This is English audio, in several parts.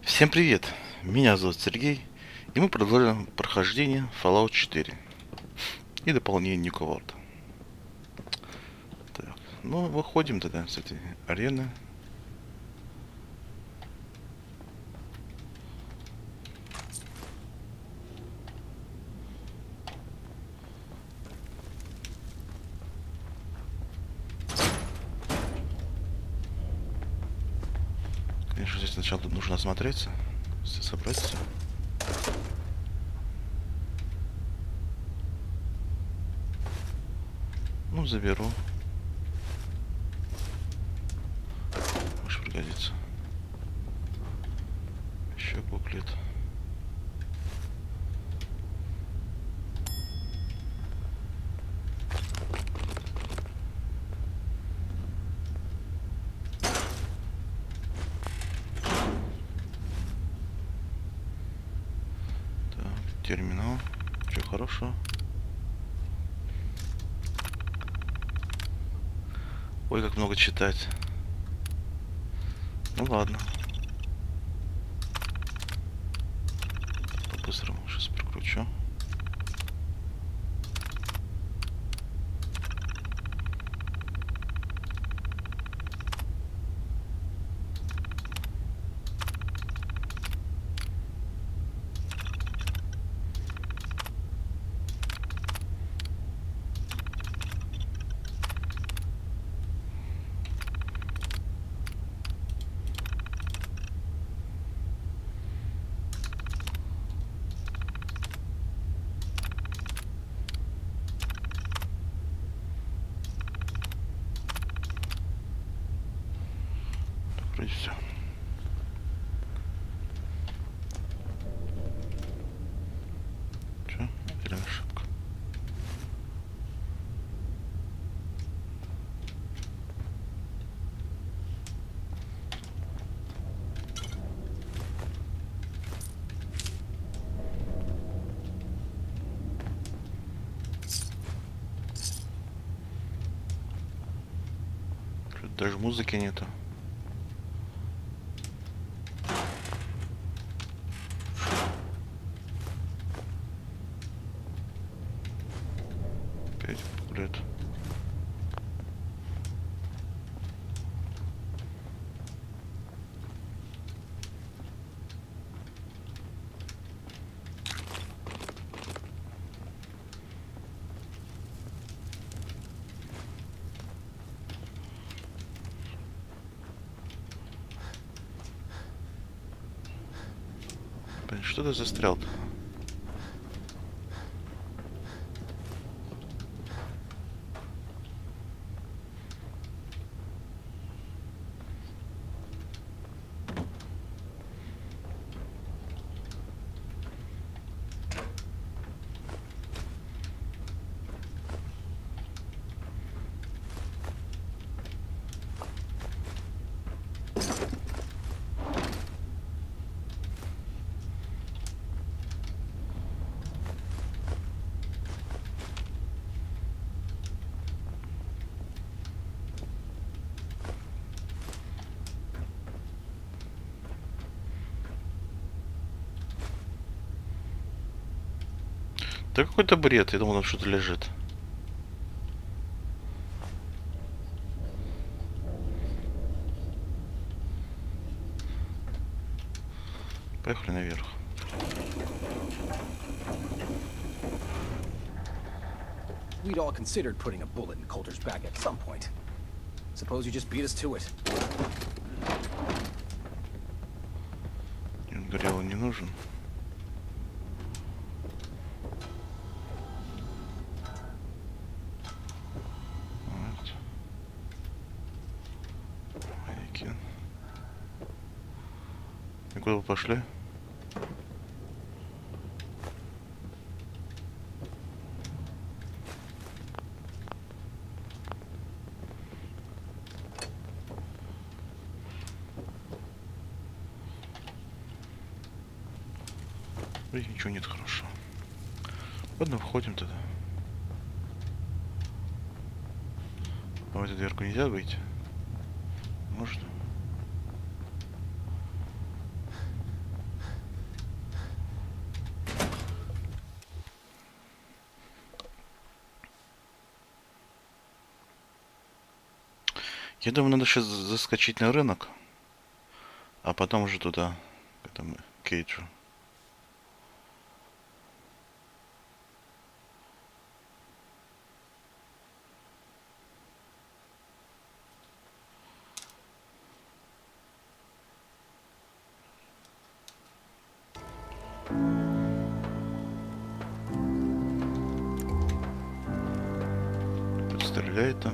Всем привет! Меня зовут Сергей, и мы продолжаем прохождение Fallout 4 и дополнение Nuka-World. Так, ну, выходим тогда с этой арены. Конечно, здесь сначала тут нужно осмотреться, собрать все. Ну, заберу. Может пригодится. Еще буклет. Так, терминал. Что хорошего? Ой, как много читать. Ну ладно. По-быстрому сейчас прокручу. Вроде все. Че? Реально ошибка. Что-то даже музыки нету. Опять буклет. Блин, что ты застрял-то? Да какой-то бред, я думал, там что-то лежит. Поехали наверх. We'd all considered putting a bullet in Coulter's back at some point. Suppose you just beat us to it. Горело не нужен. Вот. Манекен. И куда вы пошли? Ой, ничего нет хорошего. Ладно, входим тогда. А в эту дверку нельзя выйти? Можно. Я думаю, надо сейчас заскочить на рынок, а потом уже туда, к этому Кейджу. Стреляет там.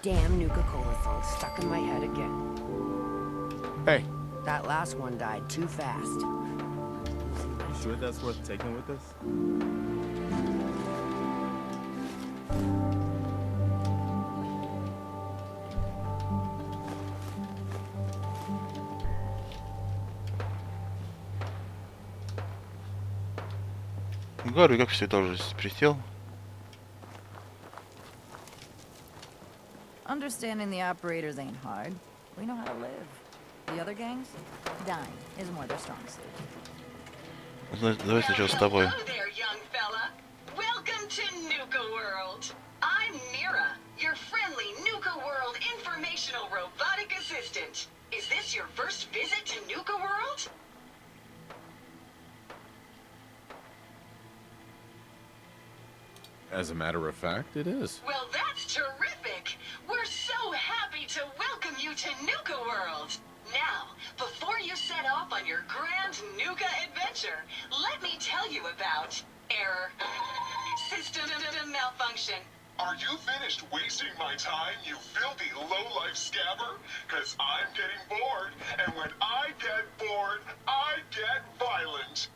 Damn Nuka-Cola song stuck in my head again. Hey, That last one died too fast. you sure that's worth taking with us? Гарри, как все, тоже присел. Understanding the operators ain't hard. We know how to live. The other gangs? Dying is more their strong suit. Значит, давай сначала с тобой. Hello there, young fella. Welcome to Nuka-World. I'm Mira, your friendly Nuka-World informational robotic assistant. Is this your first visit to Nuka-World? As a matter of fact, it is. Well, that's terrific. We're so happy to welcome you to Nuka-World. Now, before you set off on your grand Nuka adventure, let me tell you about error, system malfunction. Are you finished wasting my time, you filthy low-life scabber? Cause I'm getting bored, and when I get bored, I get violent.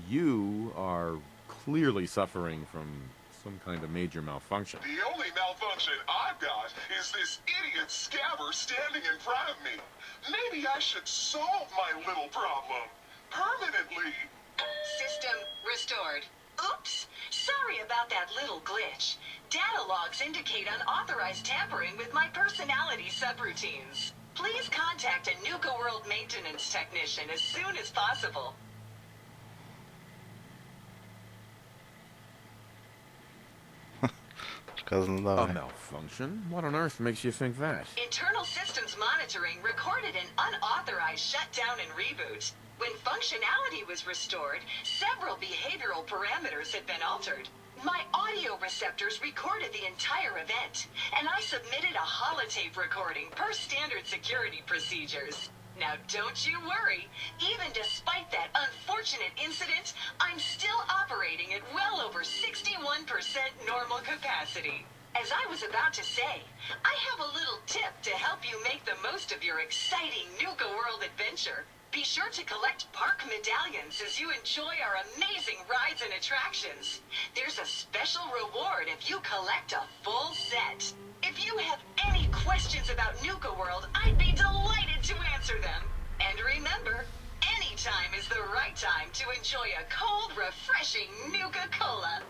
You are clearly suffering from some kind of major malfunction. The only malfunction I've got is this idiot scabber standing in front of me. Maybe I should solve my little problem permanently. System restored. Oops! Sorry about that little glitch. Data logs indicate unauthorized tampering with my personality subroutines. Please contact a Nuka-World maintenance technician as soon as possible. Сказано, A давай. malfunction? What on earth makes you think that? Internal systems monitoring recorded an unauthorized shutdown and reboot. When functionality was restored, several behavioral parameters had been altered. My audio receptors recorded the entire event, and I submitted a holotape recording per standard security procedures. Now don't you worry, even despite that unfortunate incident, I'm still operating at well over 61% normal capacity. As I was about to say, I have a little tip to help you make the most of your exciting Nuka-World adventure. Be sure to collect park medallions as you enjoy our amazing rides and attractions. There's a special reward if you collect a full set. If you have any questions about Nuka-World, I'd be delighted to answer them. And remember, any time is the right time to enjoy a cold, refreshing Nuka-Cola.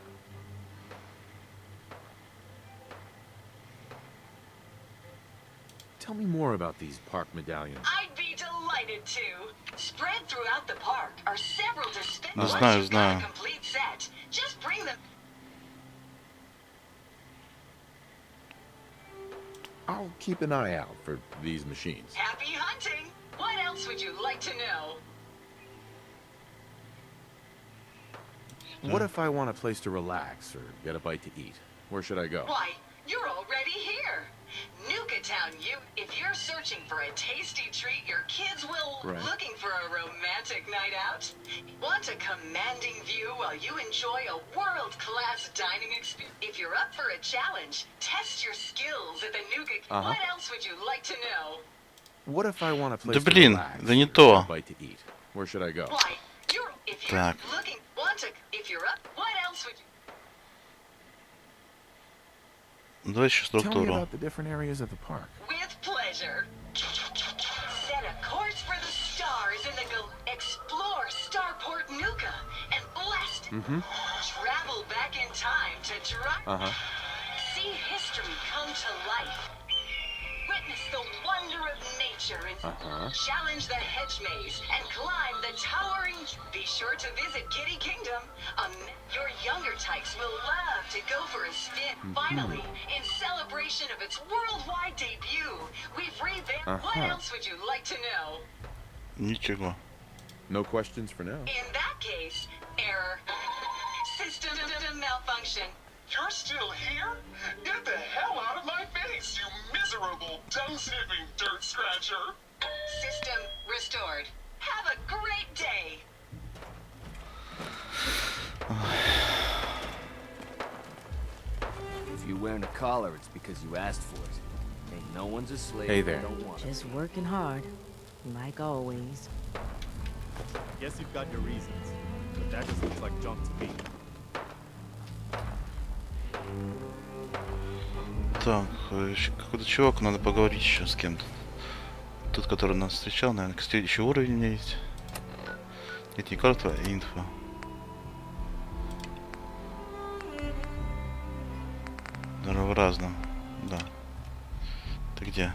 Tell me more about these park medallions. I'd be delighted to. Spread throughout the park are several dispensers. Ну, Once знаю, you've got a знаю. complete set, just bring them. I'll keep an eye out for these machines. Happy hunting! What else would you like to know? What if I want a place to relax or get a bite to eat? Where should I go? Why, you're already here. Nuka Town, if you're searching for a tasty treat your kids will, Right. looking for a romantic night out, want a commanding view while you enjoy a world-class dining experience. If you're up for a challenge, test your skills at the Nuka. Uh-huh. What else would you like to know? What if I want a place Да to блин, relax да не or то. get a bite to eat? Where should I go? Why, if you're Так. looking, if you're up, what else would you? Давай еще Tell me структуру. about the different areas of the park. With pleasure. Set a course for the stars in the explore Starport Nuka and blast. Travel back in time to Uh-huh. See history come to life. Witness the wonder of nature and challenge the hedge maze and climb the towering... Be sure to visit Kitty Kingdom. Your younger types will love to go for a spin. Finally, in celebration of its worldwide debut, we've revamped... What else would you like to know? Ничего. No questions for now. In that case, error. System malfunction. You're still here? Get the hell out of my face, you miserable, dung-sniffing dirt scratcher! System restored. Have a great day. If you're wearing a collar, it's because you asked for it. Ain't no one's a slave. Hey if they there. Don't want it. Just working hard, like always. Guess you've got your reasons, but that just looks like junk to me. Так, какой-то чувак, надо поговорить еще с кем-то. Тот, который нас встречал, наверное, следующий уровень у меня есть. Это не карта, а инфо. Наверное, в разном, да. Ты где?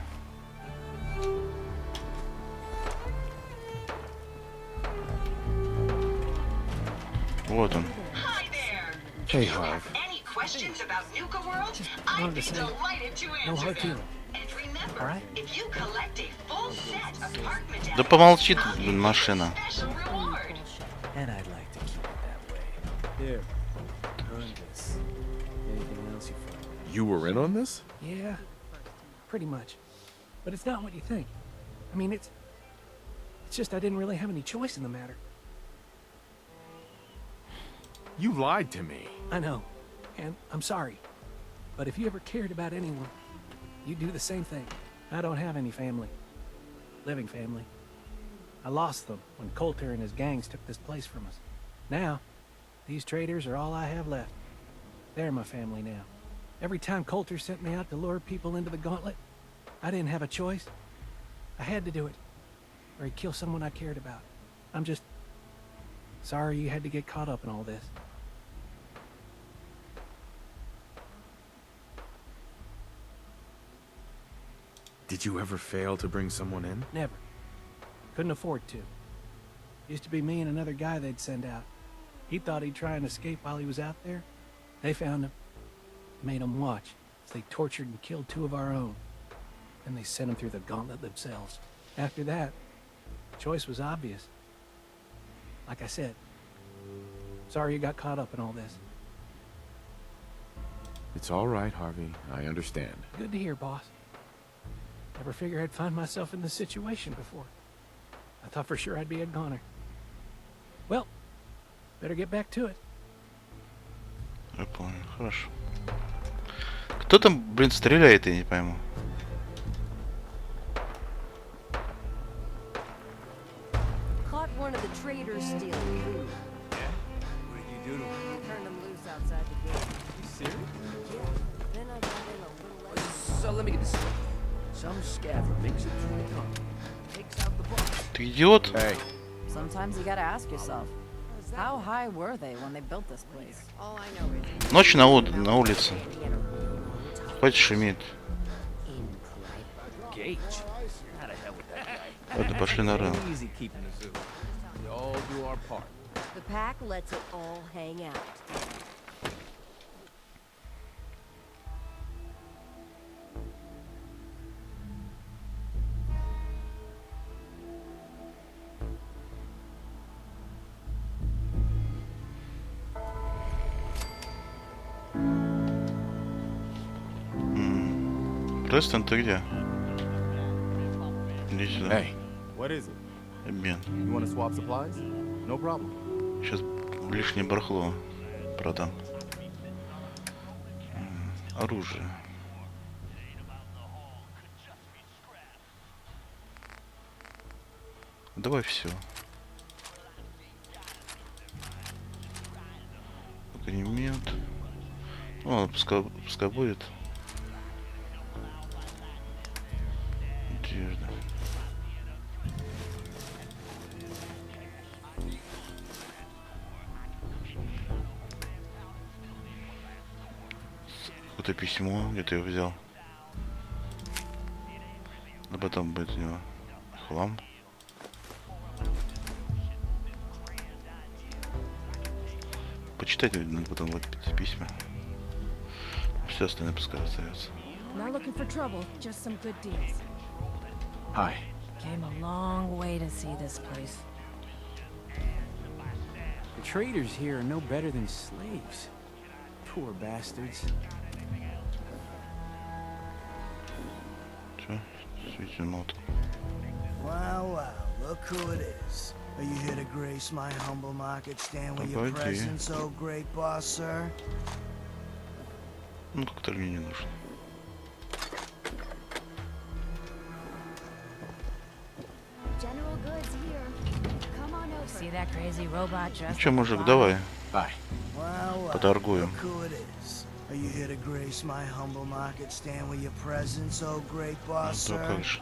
Вот он. Hi there. Hey, If you Harv. have any questions about Nuka-World, I'd wanted be to say, delighted to no answer hard them. feelings. And remember, Alright? if you collect a full set of park Да medallions, помолчи ты, I'll блин, give you a машина. special reward. And I'd like to keep it that way. Here, on this. Anything else you find? You were in on this? Yeah, pretty much. But it's not what you think. I mean, it's just I didn't really have any choice in the matter. You lied to me. I know, and I'm sorry. But if you ever cared about anyone, you'd do the same thing. I don't have any family. Living family. I lost them when Coulter and his gangs took this place from us. Now, these traders are all I have left. They're my family now. Every time Coulter sent me out to lure people into the gauntlet, I didn't have a choice. I had to do it, or he'd kill someone I cared about. I'm just sorry you had to get caught up in all this. Did you ever fail to bring someone in? Never. Couldn't afford to. Used to be me and another guy they'd send out. He thought he'd try and escape while he was out there. They found him. Made him watch as they tortured and killed two of our own. And they sent him through the gauntlet themselves. After that, the choice was obvious. Like I said, sorry you got caught up in all this. It's all right, Harvey. I understand. Good to hear, boss. Never figured I'd find myself in this situation before. I thought for sure I'd be a goner. Well, better get back to it. Я понял, хорошо. Кто там, блин, стреляет, я не пойму. Caught one of the traders stealing food. What did you do to him? Turned him loose outside the gate. You serious? Yeah. Then I got in a little late. So let me get this straight. Some scabber makes it through the gauntlet, takes out the boss. Ты идиот? Hey, Sometimes you gotta ask yourself, how high were they when they built this place? All I know is Ночь на улице. Хватит шуметь. Gage. How the hell with that guy? Ладно, пошли на рынок. Easy keeping the zoo. We all do our part. the pack lets it all hang out. Престон, ты где? Иди сюда. hey. What is it? Обмен. You want to swap supplies? No problem. Сейчас лишнее барахло продам. Оружие. Давай все. Огнемет. О, пускай будет. Одежда. Это письмо, где ты его взял. А потом будет у него хлам. Почитать надо потом вот эти письма. Все остальное пускай остается. Not looking for trouble, just some good deals. Hi. Came a long way to see this place. The traders here are no better than slaves. Poor bastards. Че? Действительно. Wow, wow, look who it is. Are you here to grace my humble market stand with your Погоди. presence, oh great boss, sir? Ну, как-то мне не нужно. General goods here. Come on over. See that crazy robot Ну dressed че, like a мужик, bot? давай. Bye. Wow, wow, Поторгуем. look who it is. Are you here to grace my humble market stand with your presence, oh great boss, Ну, sir? как же.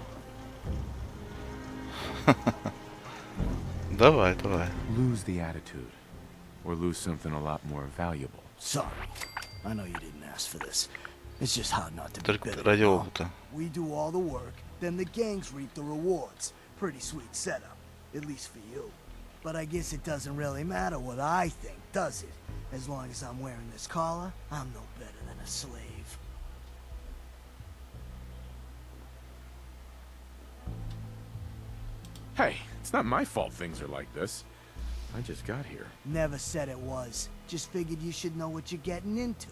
Давай, давай. Lose the attitude. Or lose something a lot more valuable. Sorry. I know you didn't ask for this. It's just hard not to be Только bitter. ради you know? опыта. We do all the work, then the gangs reap the rewards. Pretty sweet setup, at least for you. But I guess it doesn't really matter what I think, does it? As long as I'm wearing this collar, I'm no better than a slave. Hey, it's not my fault things are like this. I just got here. Never said it was. Just figured you should know what you're getting into.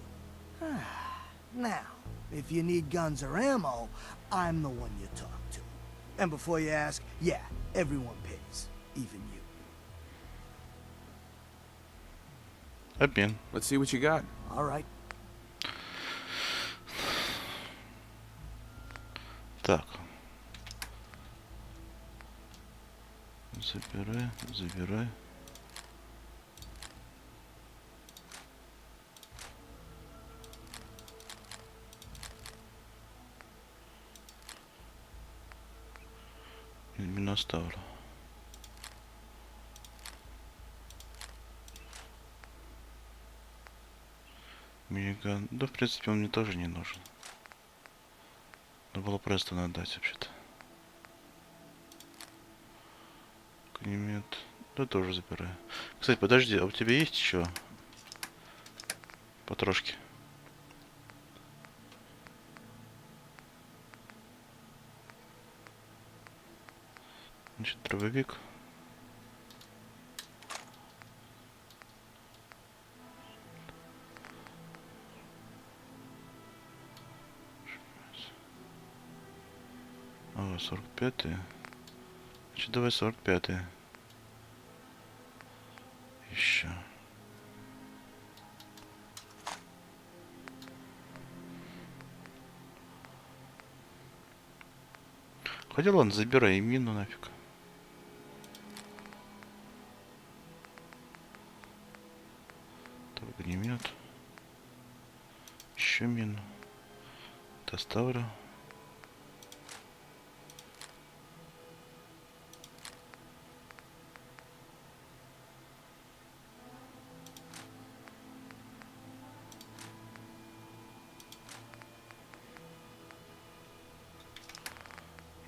Now, if you need guns or ammo, I'm the one you talk to. And before you ask, yeah, everyone pays. Even you. Обмен. Let's see what you got. All right. Так. Забирай, забирай. Миноставр. Миниган. Да, в принципе, он мне тоже не нужен. Надо было просто отдать вообще-то. Огнемет. Да тоже забираю. Кстати, подожди, а у тебя есть еще потрошки? Значит, дробовик. Ага, 45-е. Значит, давай 45-е. Еще. Хотя ладно, забирай мину нафиг. Так, огнемет. Еще мину. Доставлю.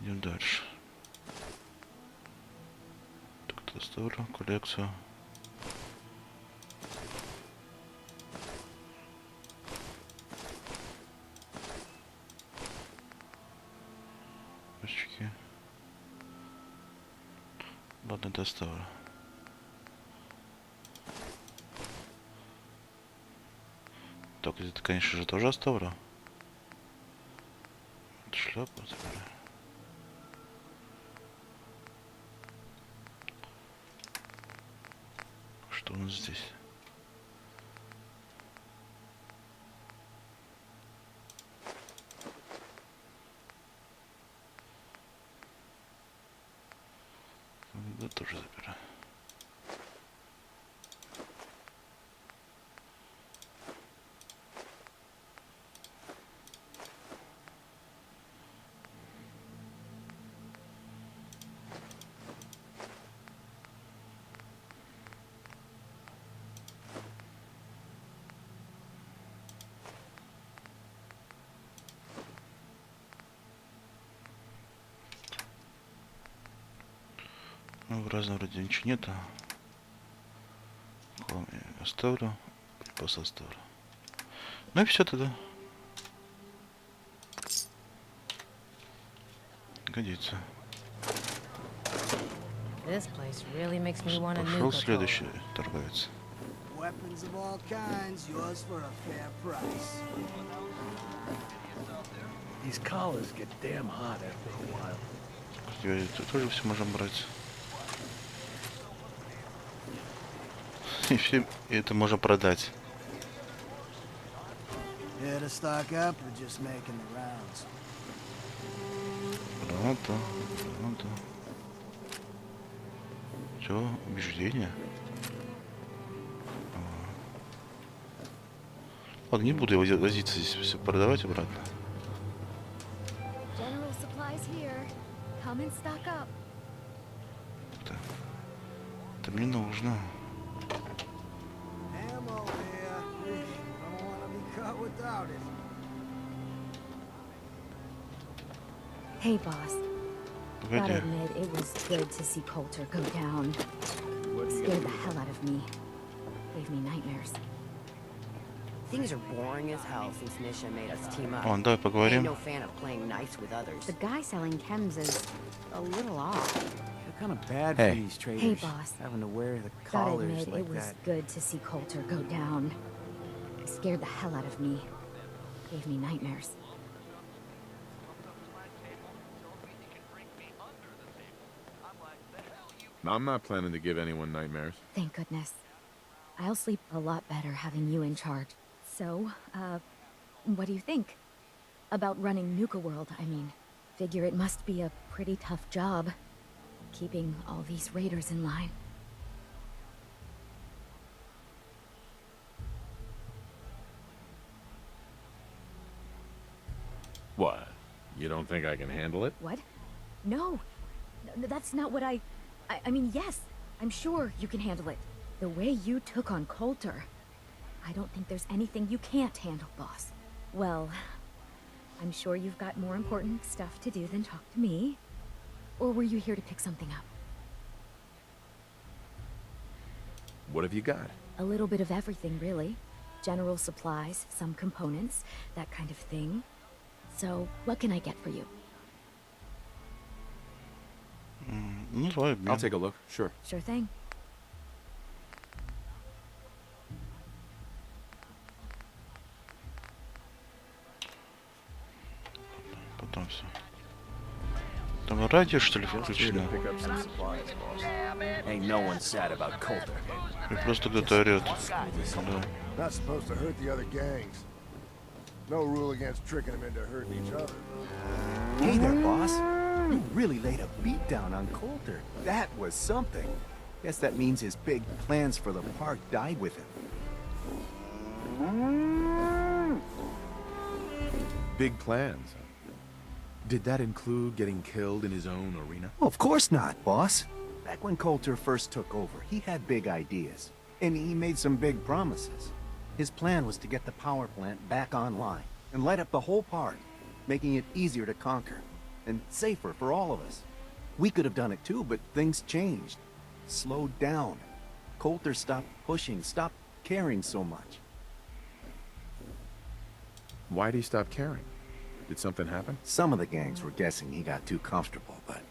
Идем дальше. Так, доставлю коллекцию. Очки. Ладно, доставлю. Так, это, конечно же, тоже оставлю. Шляпу забираю. Что у нас здесь? Да, тоже забираю. Ну, в разном вроде ничего нету. Хлам я оставлю. Припас оставлю. Ну и все тогда. Годится. This place really makes me want a Пошел Nuka-World. следующий торговец. Weapons of all kinds, yours for a fair price. These collars get damn hot after a while. Это тоже все можем брать. И все это можно продать. Here to stock up or just making the rounds? Граната. Чё? Убеждение? Ладно, не буду я возиться здесь, все продавать обратно. General supplies here. Come and stock up. Это мне нужно. Ammo here. Don't want to be caught without it. Hey, boss. Gotta Погоди. admit, it was good to see Coulter go down. Scared the hell out of me. Gave me nightmares. Things are boring as hell since Nisha made us team up. Вон, давай Ain't поговорим. no fan of playing nice with others. The guy selling chems is a little off. They're kind of bad Hey. for these traders. Hey, boss. Having to wear the Gotta collars admit, like it was that. good to see Coulter go down. Scared the hell out of me. Gave me nightmares. I'm not planning to give anyone nightmares. Thank goodness. I'll sleep a lot better having you in charge. So, what do you think? About running Nuka-World, I mean. Figure it must be a pretty tough job. Keeping all these raiders in line. What? You don't think I can handle it? What? No. That's not what I mean, yes. I'm sure you can handle it. The way you took on Coulter. I don't think there's anything you can't handle, boss. Well, I'm sure you've got more important stuff to do than talk to me. Or were you here to pick something up? What have you got? A little bit of everything, really. General supplies, some components, that kind of thing. So, what can I get for you? Ну, давай обмен. I'll take a look. Sure. Sure thing. Потом все. Там радио, что ли, включено? Pick up some supplies, boss. Ain't no one sad about Coulter. И просто кто-то орет. Да. Not supposed to hurt the other gangs. No rule against tricking them into hurting each other. Hey there, boss. You really laid a beat down on Coulter. That was something. Guess that means his big plans for the park died with him. Big plans. Did that include getting killed in his own arena? Well, of course not, boss. Back when Coulter first took over, he had big ideas. And he made some big promises. His plan was to get the power plant back online and light up the whole park, making it easier to conquer and safer for all of us. We could have done it too, but things changed. Slowed down. Coulter stopped pushing, stopped caring so much. Why'd he stop caring? Did something happen? Some of the gangs were guessing he got too comfortable, but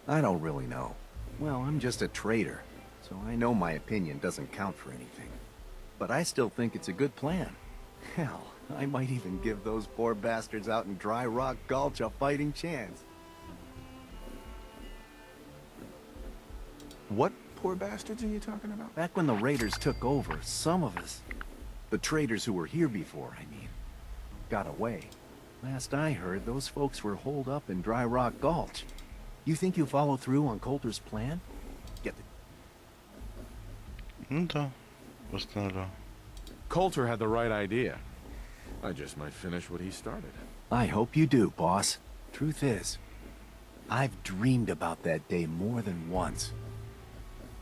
I don't really know. Well, I'm just a trader, so I know my opinion doesn't count for anything. But I still think it's a good plan. Hell, I might even give those poor bastards out in Dry Rock Gulch a fighting chance. What poor bastards are you talking about? Back when the raiders took over, some of us, the traders who were here before, I mean, got away. Last I heard, those folks were holed up in Dry Rock Gulch. You think you follow through on Coulter's plan? Get the... Ну да. Восстановлю. Coulter had the right idea. I just might finish what he started. I hope you do, boss. Truth is, I've dreamed about that day more than once.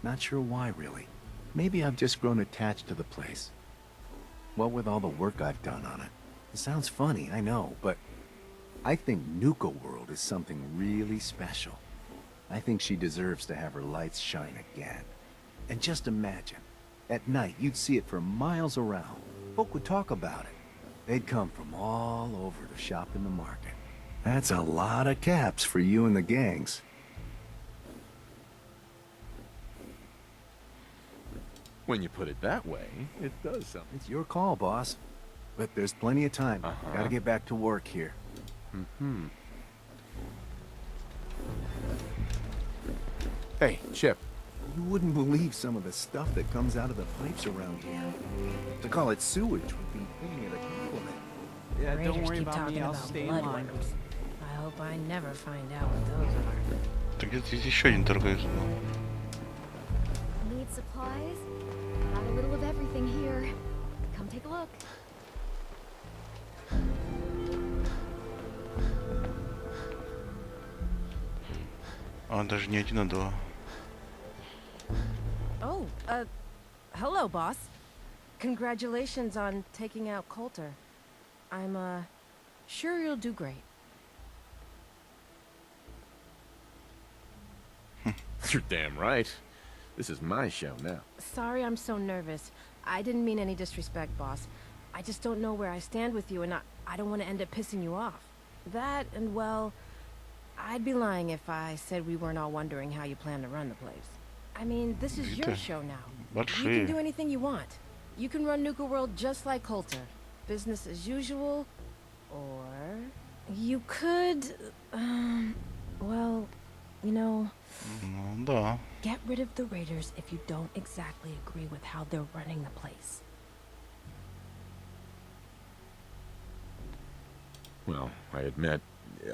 Not sure why, really. Maybe I've just grown attached to the place. What with all the work I've done on it. It sounds funny, I know, but I think Nuka-World is something really special. I think she deserves to have her lights shine again. And just imagine, at night you'd see it for miles around. Folk would talk about it. They'd come from all over to shop in the market. That's a lot of caps for you and the gangs. When you put it that way, it does something. It's your call, boss. But there's plenty of time. Gotta get back to work here. Hey, Chip. You wouldn't believe some of the stuff that comes out of the pipes around here. To call it sewage would be paying it a compliment. Yeah, don't worry about me, I'll stay in line. I hope I never find out what those are. Так где здесь еще один торговец был? Need supplies? Got a little of everything here. Come take a look. А, даже не один, а два. Oh, hello, boss. Congratulations on taking out Coulter. I'm, sure you'll do great. You're damn right. This is my show now. Sorry I'm so nervous. I didn't mean any disrespect, boss. I just don't know where I stand with you, and I don't want to end up pissing you off. That, and well, I'd be lying if I said we weren't all wondering how you plan to run the place. I mean, this is your show now. You can do anything you want. You can run Nuka-World just like Coulter. Business as usual, or you could, well, you know, Ну да. get rid of the Raiders if you don't exactly agree with how they're running the place. Well, I admit,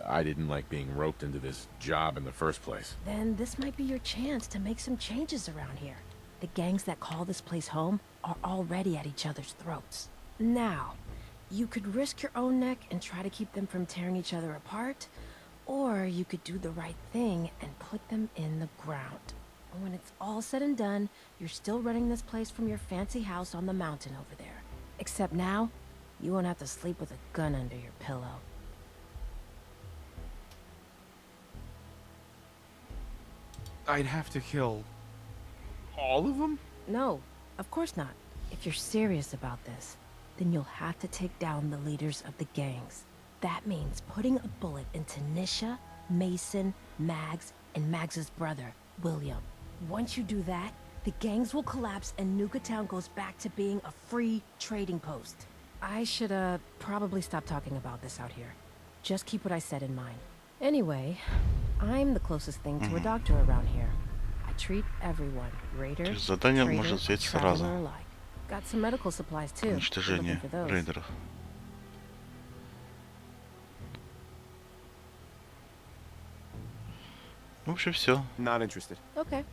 I didn't like being roped into this job in the first place. Then this might be your chance to make some changes around here. The gangs that call this place home are already at each other's throats. Now, you could risk your own neck and try to keep them from tearing each other apart, or you could do the right thing and put them in the ground. And when it's all said and done, you're still running this place from your fancy house on the mountain over there. Except now, you won't have to sleep with a gun under your pillow. I'd have to kill all of them? No, of course not. If you're serious about this, then you'll have to take down the leaders of the gangs. That means putting a bullet into Nisha, Mason, Mags, and Mags's brother, William. Once you do that, the gangs will collapse and Nuka Town goes back to being a free trading post. I should, probably stop talking about this out here. Just keep what I said in mind. Anyway, I'm the closest thing to a doctor around here. I treat everyone, Raider, Задание можно взять сразу. traveler alike. Got some medical supplies too. Уничтожение Looking for those. рейдеров. В общем, все. Not interested. Okay.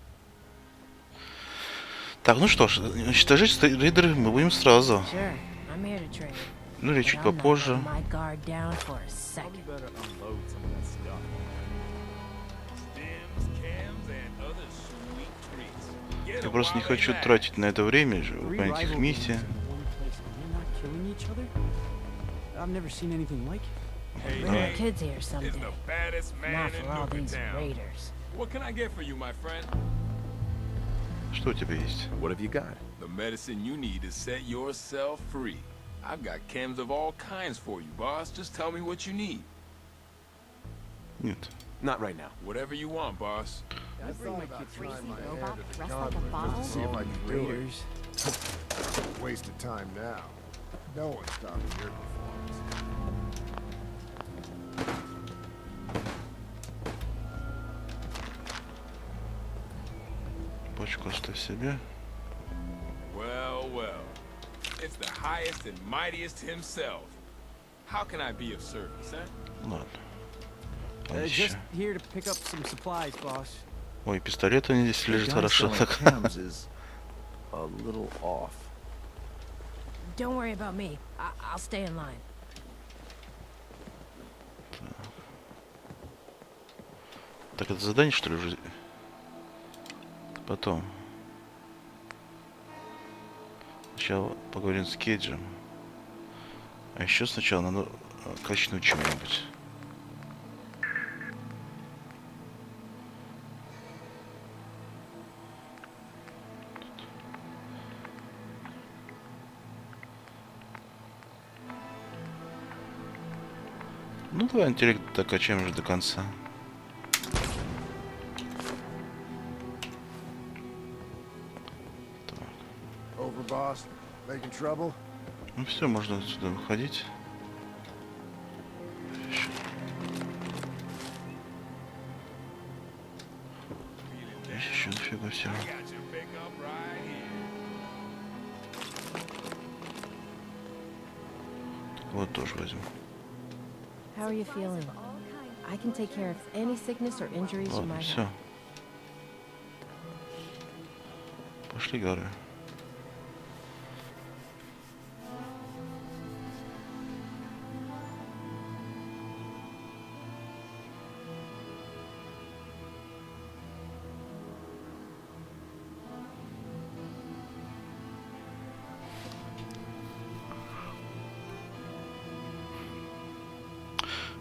Так, ну что ж, уничтожить рейдеры мы будем сразу. Sure, I'm here to trade. Ну или But чуть I'm not попозже. letting my guard down for a second. Probably better unload some of that stuff. Stems, cams, and other sweet treats. Get Я 'em просто не while хочу they hang. тратить на это время, выполнять их миссии. I've never seen anything like it. Hey, Bring the hey, kids here someday. is the baddest man Not in for all these Nuka-Town. raiders. What can I get for you, my friend? Что у тебя есть? What have you got? The medicine you need to set yourself free. I've got chems of all kinds for you, boss. Just tell me what you need. Нет. Not right now. Whatever you want, boss. I thought about trying my hand robot at the dressed like a convent bottle? just to see if I can do it. Waste of time now. No one's stopping your performance. Почку оставь себе. Well, well. It's the highest and mightiest himself. How can I be of service, huh? Ладно. Just here to pick up some supplies, boss. Ой, пистолет они здесь The лежит guy хорошо. selling Так. chems is a little off. Don't worry about me. I'll stay in line. Так это задание, что ли, уже? Потом. Сначала поговорим с Кейджем. А еще сначала надо качнуть чего-нибудь. Ну давай интеллект докачаем же до конца. Over, boss. Making trouble? Ну все, можно отсюда выходить. Здесь еще дофига всего. Вот тоже возьму. How are you feeling? I can take care of any sickness or injuries you Ладно, might все. have. Пошли горы.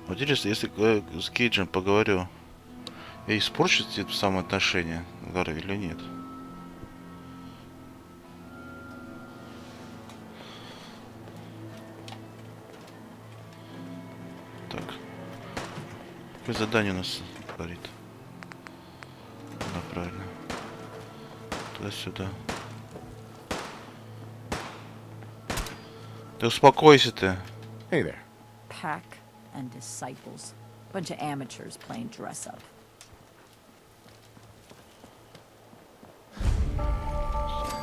Вот интересно, если с Кейджем поговорю, я испорчу эти самые отношения горы или нет? Так. Какое задание у нас говорит? Да, правильно. Туда-сюда. Ты успокойся ты. Hey there. Pack and disciples. Bunch of amateurs playing dress up.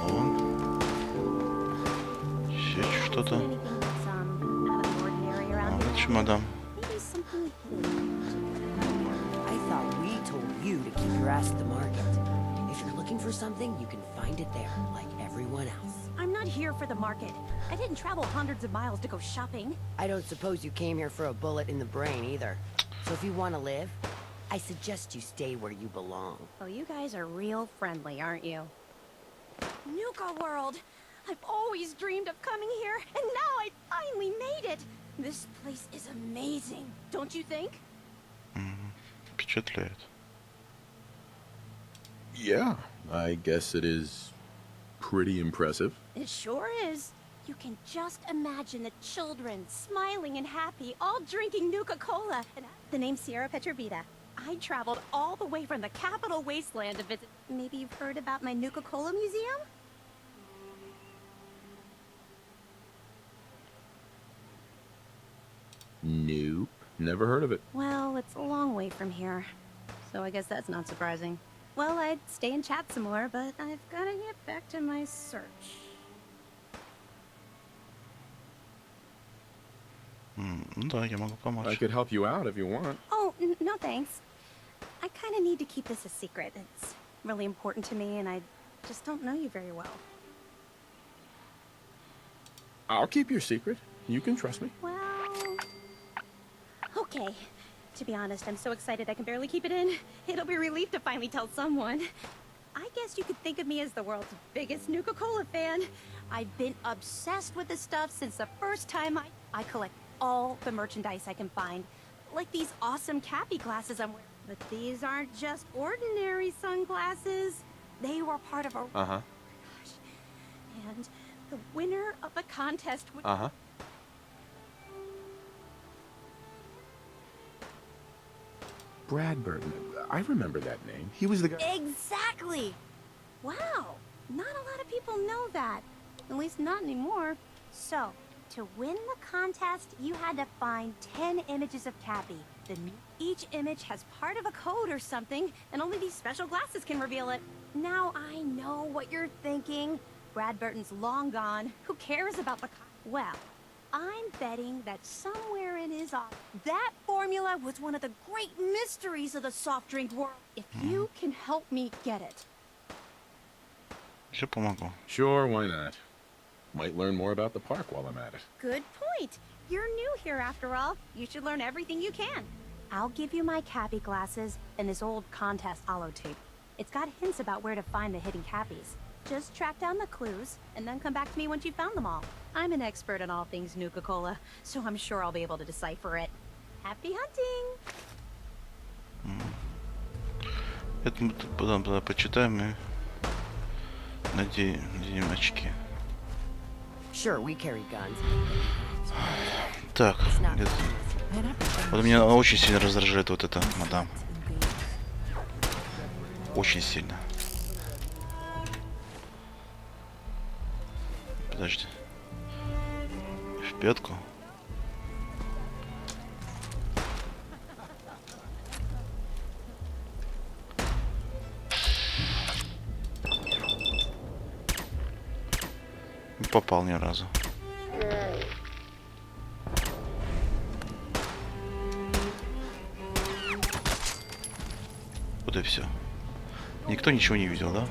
Вон. Еще что-то. А, вот чемодан. I thought we told you to keep your ass at the market. If you're looking for something, you can find it there, like everyone else. I'm not here for the market. I didn't travel hundreds of miles to go shopping. I don't suppose you came here for a bullet in the brain either. So if you want to live, I suggest you stay where you belong. Well, you guys are real friendly, aren't you? Nuka-World! I've always dreamed of coming here, and now I finally made it! This place is amazing, don't you think? Впечатляет. Yeah, I guess it is pretty impressive. It sure is. You can just imagine the children, smiling and happy, all drinking Nuka-Cola. And the name's Sierra Petrovita. I traveled all the way from the capital wasteland to visit. Maybe you've heard about my Nuka-Cola museum? Nope, never heard of it. Well, it's a long way from here, so I guess that's not surprising. Well, I'd stay and chat some more, but I've gotta get back to my search. Ну да, я могу помочь. I could help you out if you want. Oh, no thanks. I kind of need to keep this a secret. It's really important to me, and I just don't know you very well. I'll keep your secret. You can trust me. Well... Okay. To be honest, I'm so excited I can barely keep it in. It'll be a relief to finally tell someone. I guess you could think of me as the world's biggest Nuka-Cola fan. I've been obsessed with this stuff since the first time I collect all the merchandise I can find. Like these awesome Cappy glasses I'm wearing. But these aren't just ordinary sunglasses. They were part of a... Uh-huh. And the winner of the contest would... Uh-huh. Brad Burton. I remember that name. He was the guy... Exactly! Wow! Not a lot of people know that. At least not anymore. So, to win the contest, you had to find 10 images of Cappy. Then each image has part of a code or something, and only these special glasses can reveal it. Now I know what you're thinking. Brad Burton's long gone. Who cares about the Well, I'm betting that somewhere in his office, that formula was one of the great mysteries of the soft drink world. If you can help me get it. Все помогу. Sure, why not? Might learn more about the park while I'm at it. Good point. You're new here after all. You should learn everything you can. I'll give you my Cappy glasses and this old contest holotape. It's got hints about where to find the hidden Cappies. Just track down the clues, and then come back to me once you've found them all. I'm an expert in all things Nuka-Cola, so I'm sure I'll be able to decipher it. Happy hunting! Это мы потом почитаем и наденем очки. Sure, we carry guns. Так, It's not где-то... unless you're Вот меня очень сильно раздражает вот это, мадам. Очень сильно. Подожди. В пятку. Не попал ни разу. Вот и все. Никто ничего не видел, да?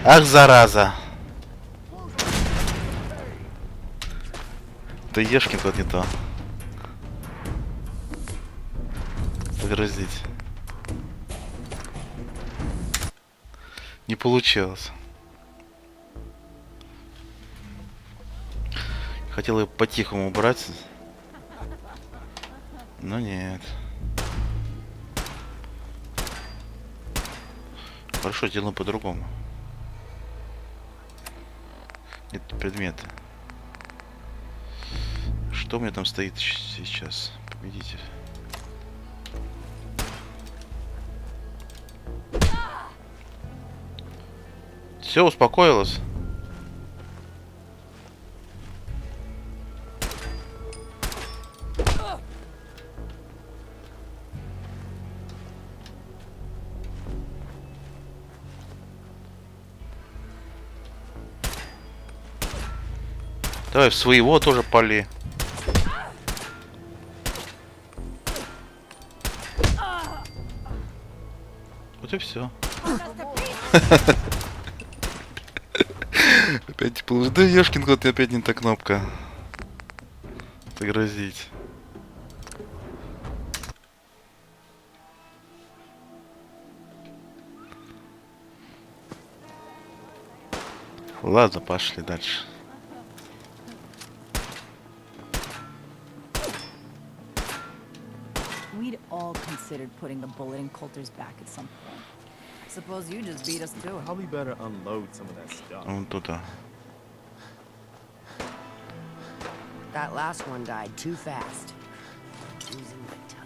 Ах, зараза! Да ешкин кот не то. Загрузить. Не получилось. Хотел ее по-тихому убрать. Но нет. Хорошо, делаем по-другому. Это предметы. Что у меня там стоит сейчас? Победитель. Все, успокоилась. Давай в своего тоже пали. Вот и все. Опять получил. Да ешкин кот, опять не та кнопка. Загрузить. Ладно, пошли дальше. We'd all considered putting the bullet in Coulter's back at some point. Suppose you just beat us to it. Probably better unload some of that stuff. Вон тут. That last one died too fast. Losing my tongue.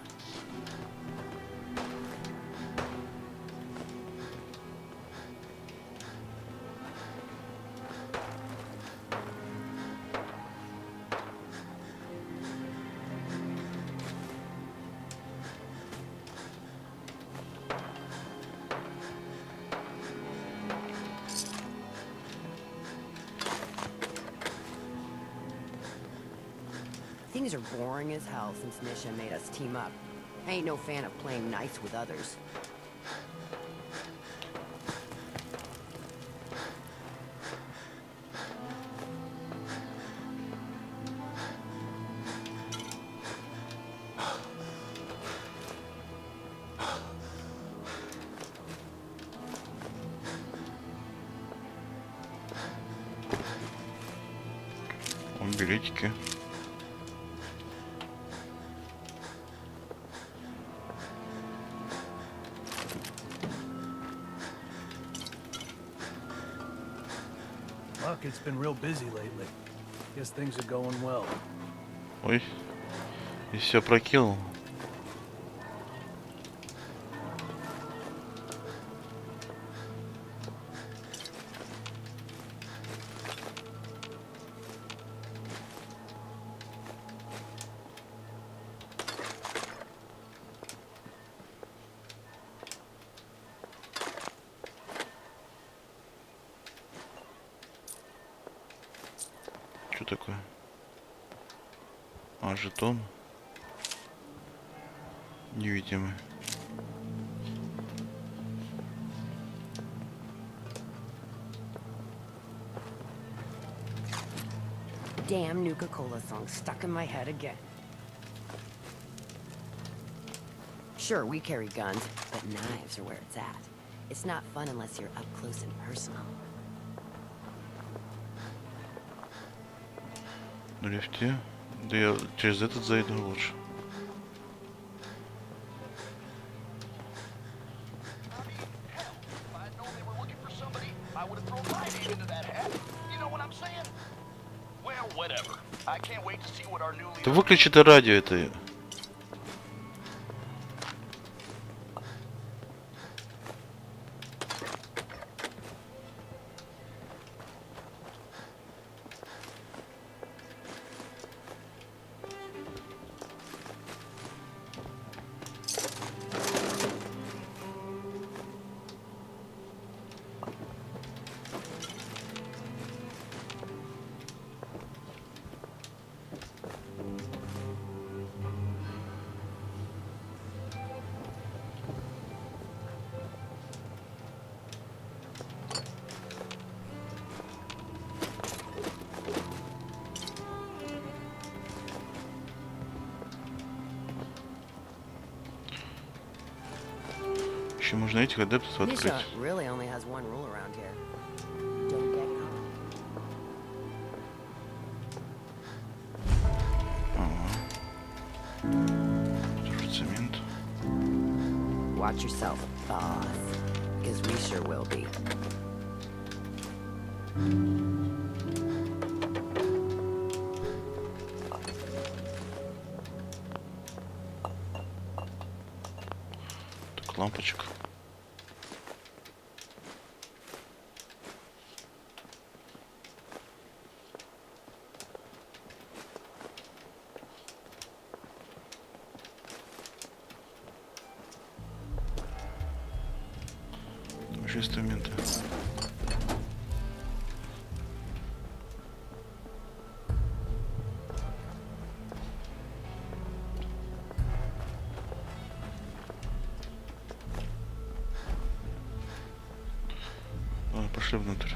Things are boring as hell since Nisha made us team up. I ain't no fan of playing nice with others. Вон билетики. Look, it's been real busy lately. Guess things are going well. Ой. И все прокинул. Что такое? А, жетон. Невидимый. Damn Nuka-Cola song stuck in my head again. Sure, we carry guns, but knives are where it's at. It's not fun unless you're up close and personal. На лифте? Да я через этот зайду лучше. I Да выключи ты радио это. Еще можно этих адептов открыть. Nisha really only has one rule around here. Don't get caught. Цемент. Watch yourself, boss. Because we sure will be. Так, лампочек. Еще инструменты. Ладно, пошли внутрь.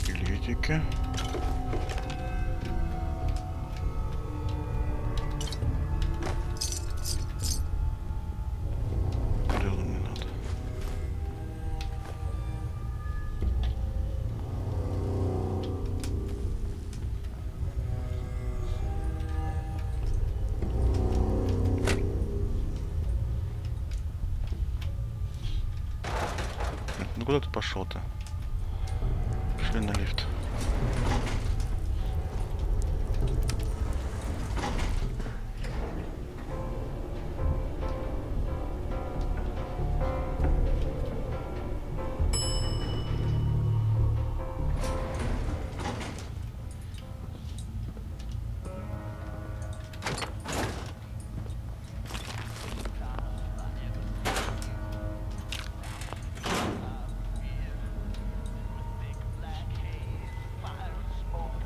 Билетики. Дело не надо. Ну куда ты пошел-то? Пошли на лифт.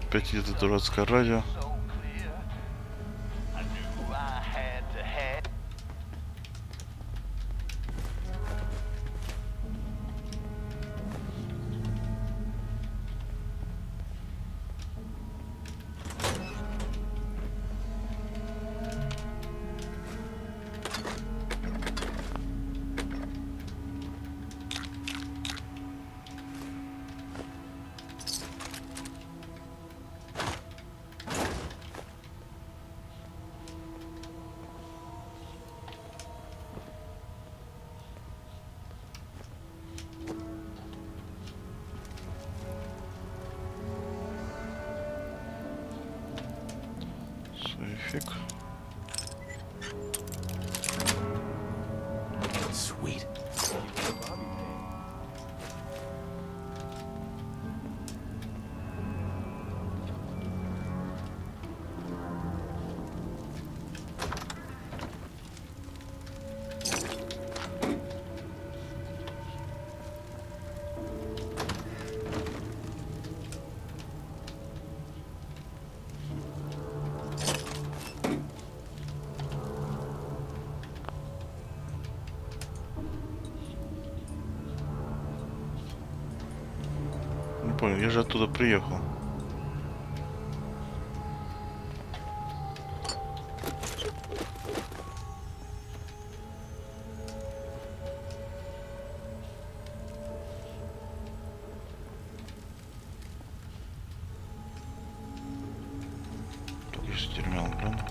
Опять это дурацкое радио. Фиг. Sweet. понял, я же оттуда приехал. Тут есть терминал, правда?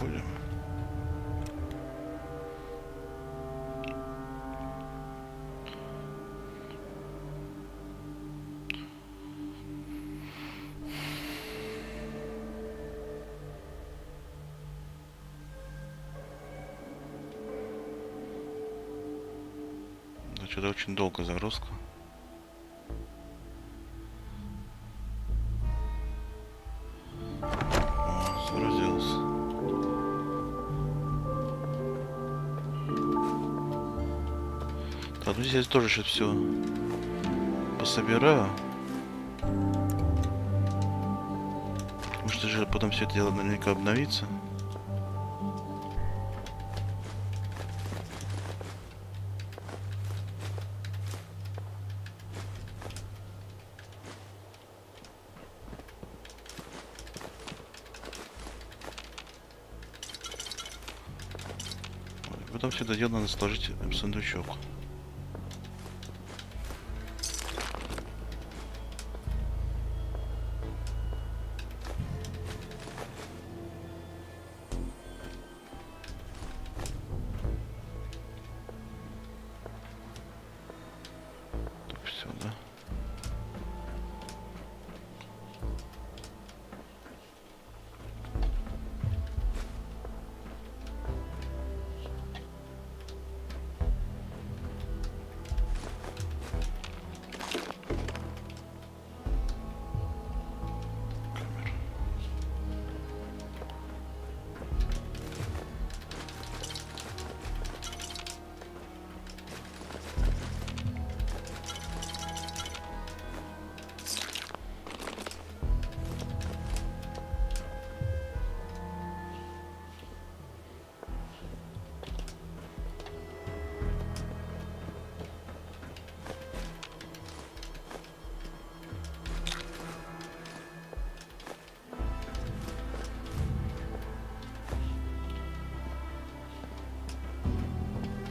Ходим. Да, что-то очень долго загрузка. О, загрузился. Так, ну здесь тоже сейчас все пособираю. Потому что же потом все это дело наверняка обновится. Потом все это дело надо сложить в сундучок. Все, да?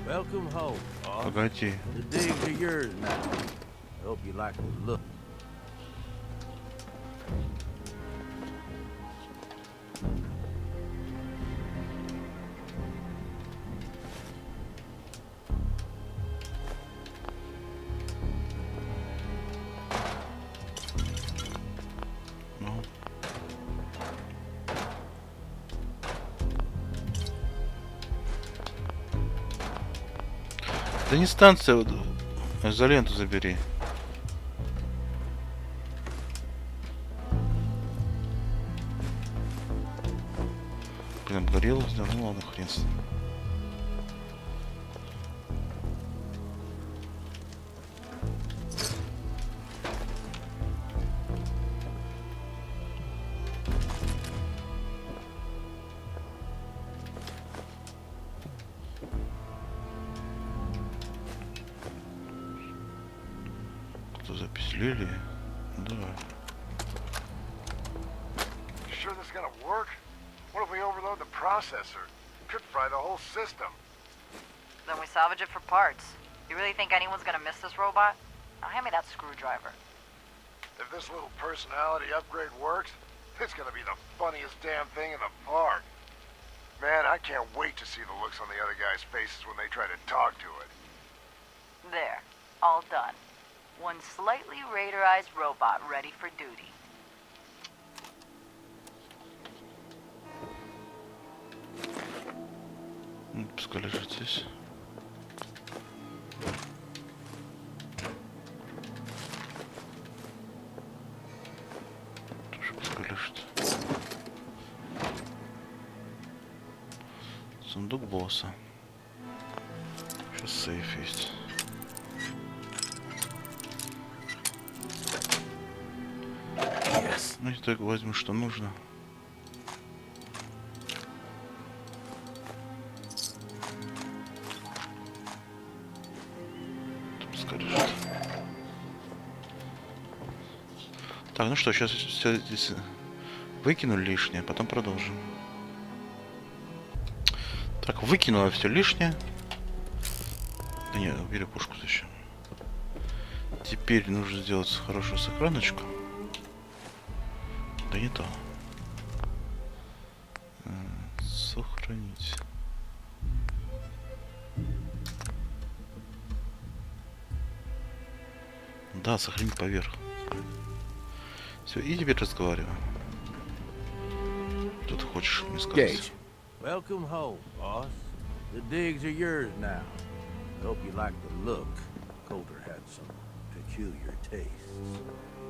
Welcome home, boss. Погоди. The digs are yours now. Hope you like the look. Ну. Да не станция, вот, изоленту забери. Блин, горело, ну ладно, хрен с ним. Запись Лили. Давай. You sure this is gonna work? What if we overload the processor? Could fry the whole system. Then we salvage it for parts. You really think anyone's gonna miss this robot? Now hand me that screwdriver. If this little personality upgrade works, it's gonna be the funniest damn thing in the park. Man, I can't wait to see the looks on the other guys' faces when they try to talk to it. There. All done. One slightly radarized robot ready for duty. Пускай лежит здесь. Тоже пускай лежит. Сундук босса. Сейчас сейф есть. Ну, я так возьму, что нужно. Пускай лежит. Так, ну что, сейчас все здесь выкину лишнее, потом продолжим. Так, выкинула все лишнее. Да нет, убери пушку зачем. Теперь нужно сделать хорошую сохраночку. Да не то. Сохранить. Да, сохранить поверх. Все, и теперь разговариваем. Что ты хочешь мне сказать? Welcome home, boss. The digs are yours now. Hope you like the look. Coulter had some peculiar tastes.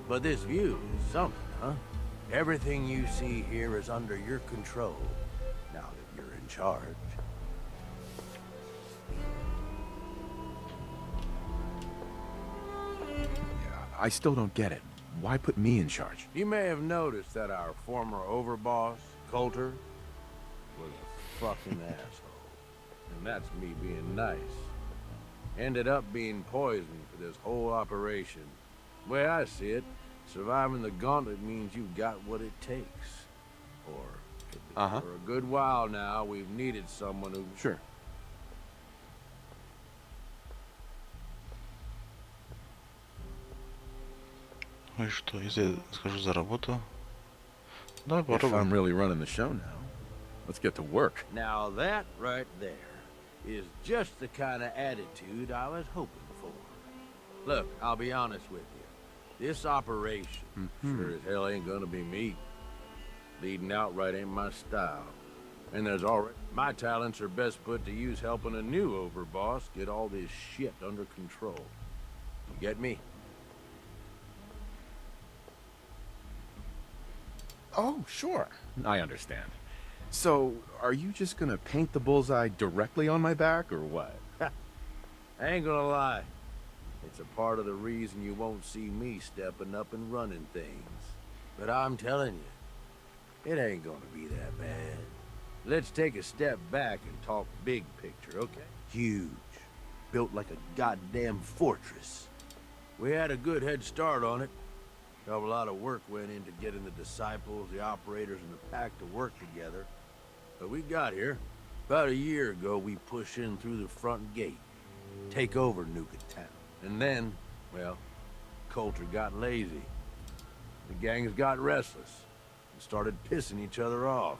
But this view is something, huh? Everything you see here is under your control, now that you're in charge. Yeah, I still don't get it. Why put me in charge? You may have noticed that our former overboss, Coulter, was a fucking asshole. And that's me being nice. Ended up being poisoned for this whole operation. The way I see it, surviving the gauntlet means you've got what it takes. Or, for a good while now, we've needed someone who... Sure. Ну и что, если я схожу за работу? Давай If попробуем. I'm really running the show now, let's get to work. Now that right there is just the kind of attitude I was hoping for. Look, I'll be honest with you. This operation sure as hell ain't gonna be me. Leading outright ain't my style. And there's already... My talents are best put to use helping a new overboss get all this shit under control. You get me? Oh, sure. I understand. So, are you just gonna paint the bullseye directly on my back, or what? I ain't gonna lie. It's a part of the reason you won't see me stepping up and running things. But I'm telling you, it ain't gonna be that bad. Let's take a step back and talk big picture, okay? Huge. Built like a goddamn fortress. We had a good head start on it. A lot of work went into getting the disciples, the operators, and the pack to work together. But we got here. About a year ago, we pushed in through the front gate. Take over Nuka-Town. And then, well, Coulter got lazy. The gangs got restless and started pissing each other off.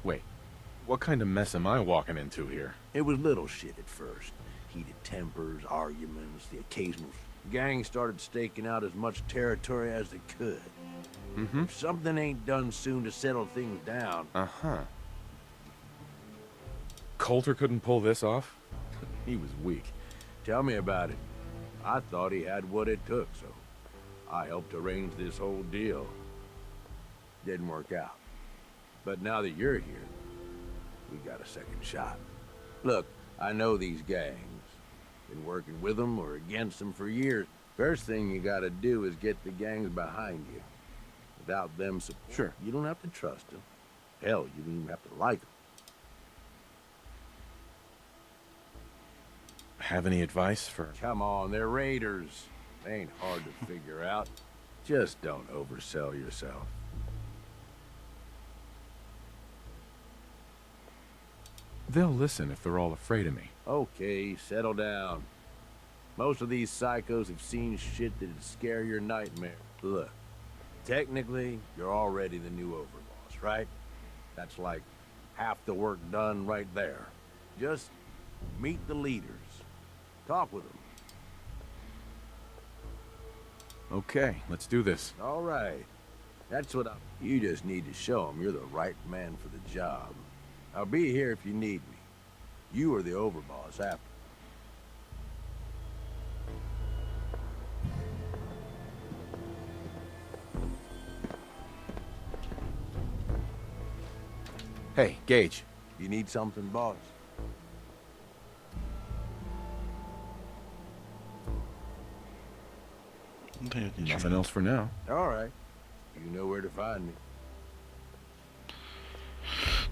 Wait, what kind of mess am I walking into here? It was little shit at first. Heated tempers, arguments, the occasional... Gangs started staking out as much territory as they could. If something ain't done soon to settle things down... Coulter couldn't pull this off? He was weak. Tell me about it. I thought he had what it took, so I helped arrange this whole deal. Didn't work out. But now that you're here, we got a second shot. Look, I know these gangs. Been working with them or against them for years. First thing you gotta do is get the gangs behind you. Without them support, you don't have to trust them. Hell, you don't even have to like them. Have any advice for... Come on, they're raiders. They ain't hard to figure out. Just don't oversell yourself. They'll listen if they're all afraid of me. Okay, settle down. Most of these psychos have seen shit that'd scare your nightmare. Look, technically, you're already the new overboss, right? That's like half the work done right there. Just meet the leaders. Talk with them. Okay, let's do this. All right. That's what you just need to show them you're the right man for the job. I'll be here if you need me. You are the overboss after. Hey, Gage. You need something, boss? Nothing else for now. All right. You know where to find me.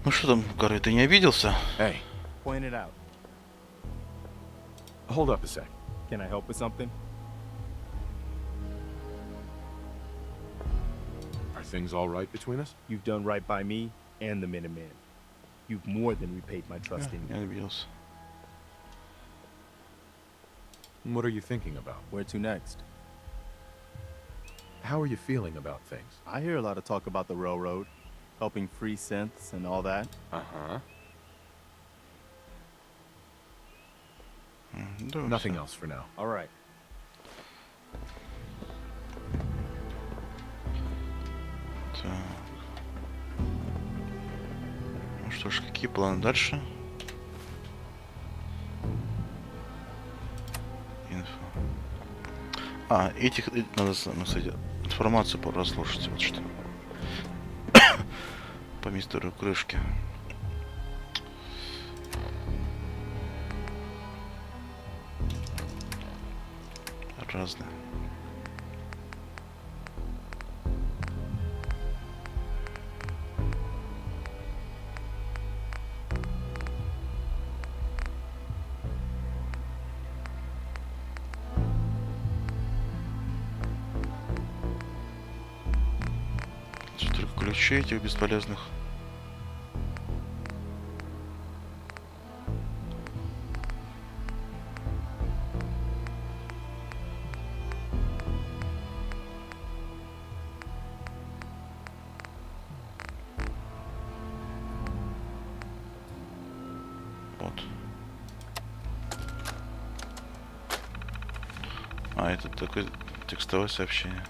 Ну что там, Гары, ты не обиделся? Hey. Point it out. Hold up a sec. Can I help with something? Are things all right between us? You've done right by me and the Minutemen. You've more than repaid my trust in Не you. обиделся. What are you thinking about? Where to next? How are you feeling about things? I hear a lot of talk about the railroad, helping free synths and all that. Uh-huh. Да, Nothing всё. else for now. All right. Так. Ну что ж, какие планы дальше? Инфо. Этих надо, кстати, информацию прослушать, вот что. По мистеру Крышке. Разные. Только ключи этих бесполезных. Вот. Это такое текстовое сообщение.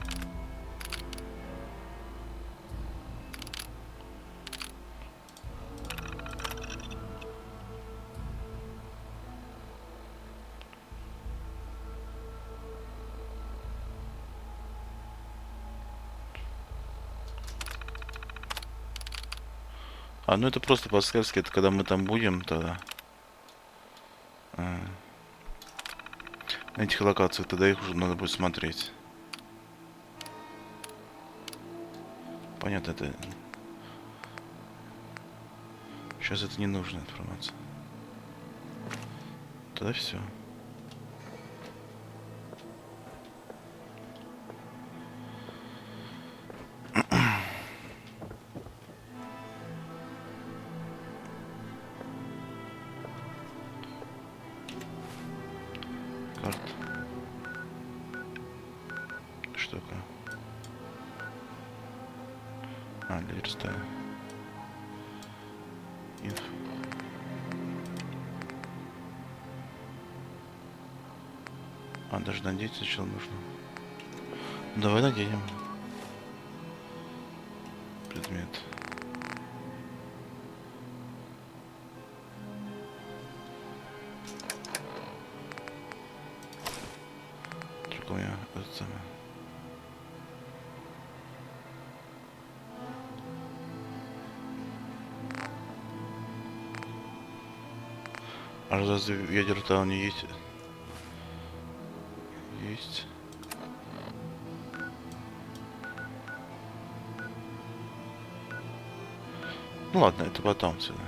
Ну это просто подсказки, это когда мы там будем, тогда на этих локациях, тогда их уже надо будет смотреть. Понятно, это сейчас это не нужная информация. Тогда все. Что такое? Для верстания. Инфо. Даже надеть сначала нужно. Давай наденем. Предмет. Только у меня это самое. А разве ядер-то не есть? Есть. Ну ладно, это потом сюда.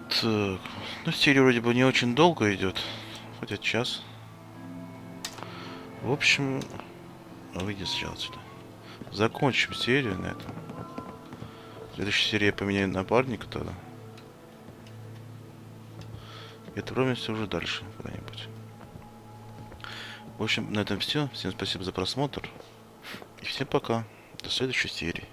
Так, ну серия вроде бы не очень долго идет, хотя час. В общем, выйди сначала сюда. Закончим серию на этом. В следующей серии я поменяю напарника тогда. И отправимся уже дальше куда-нибудь. В общем, на этом все. Всем спасибо за просмотр. И всем пока. До следующей серии.